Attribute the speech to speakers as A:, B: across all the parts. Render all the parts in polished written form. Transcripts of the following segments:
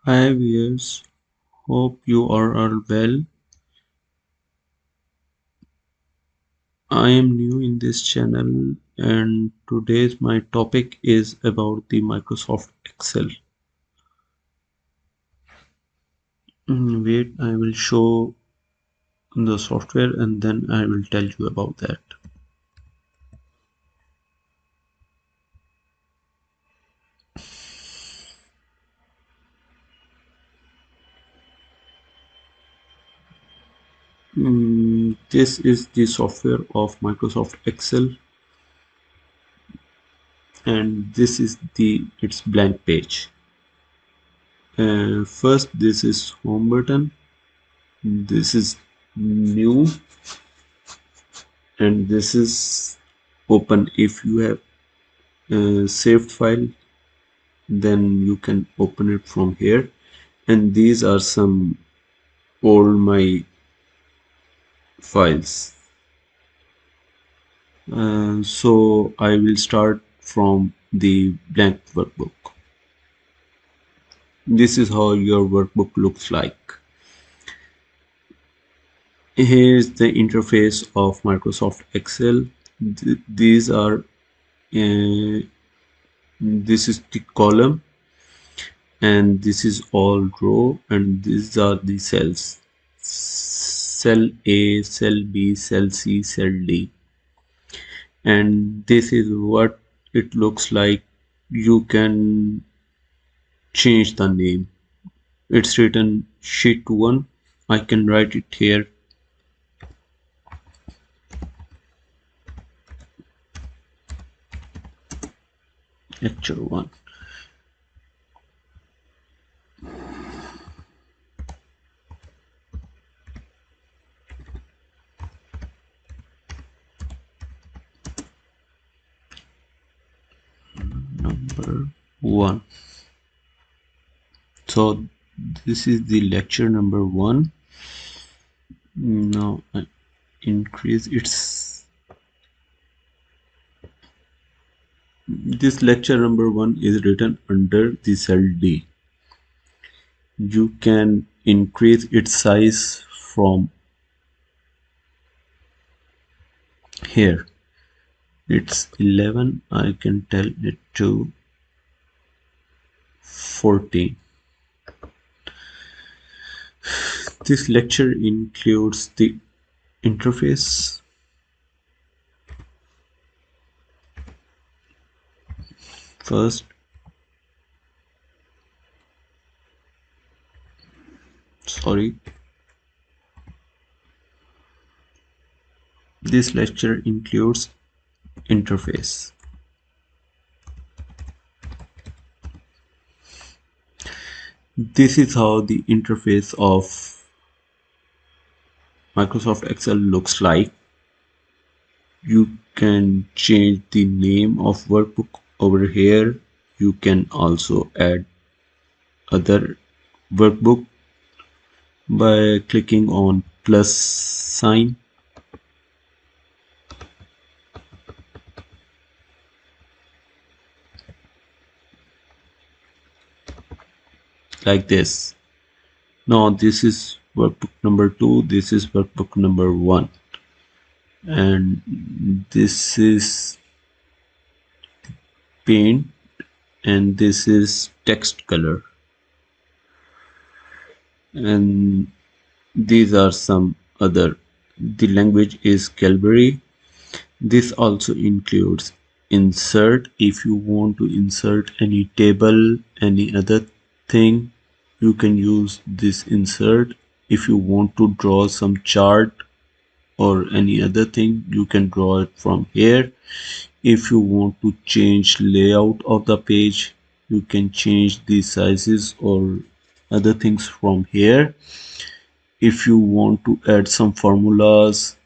A: Hi viewers, hope you are all well. I am new in this channel and today's my topic is about the Microsoft Excel. Wait, I will show the software and then I will tell you about that. This is the software of Microsoft Excel and this is its blank page. First, this is home button. This is new and this is open. If you have saved file, then you can open it from here, and these are some old my files. So I will start from the blank workbook. This is how your workbook looks like. Here's the interface of Microsoft Excel. These are this is the column and this is all row, and these are the cells: cell A, cell B, cell C, cell D. And this is what it looks like. You can change the name. It's written sheet 1. I can write it here. Lecture 1. Number 1. So this is the lecture number 1. Now I increase its. This lecture number 1 is written under the cell D. You can increase its size from here. It's 11. I can tell it to 14. This lecture includes the interface, first, this lecture includes interface. This is how the interface of Microsoft Excel looks like. You can change the name of workbook over here. You can also add other workbook by clicking on plus sign. Like this. Now this is workbook number 2, this is workbook number 1, and this is paint, and this is text color, and these are some other. The language is Calvary. This also includes insert. If you want to insert any table, any other thing, you can use this insert. If you want to draw some chart or any other thing, you can draw it from here. If you want to change layout of the page, you can change the sizes or other things from here. If you want to add some formulas,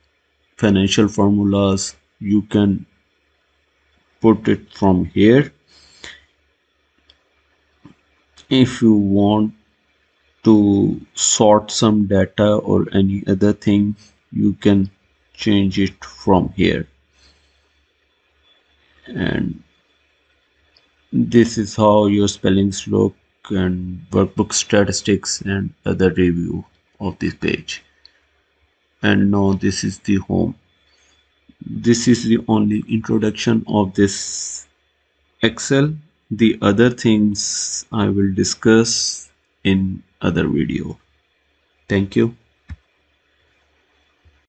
A: financial formulas, you can put it from here. If you want to sort some data or any other thing, you can change it from here. And this is how your spellings look. and workbook statistics and other review of this page. And now this is the home. This is the only introduction of this Excel. The other things I will discuss in other video. Thank you.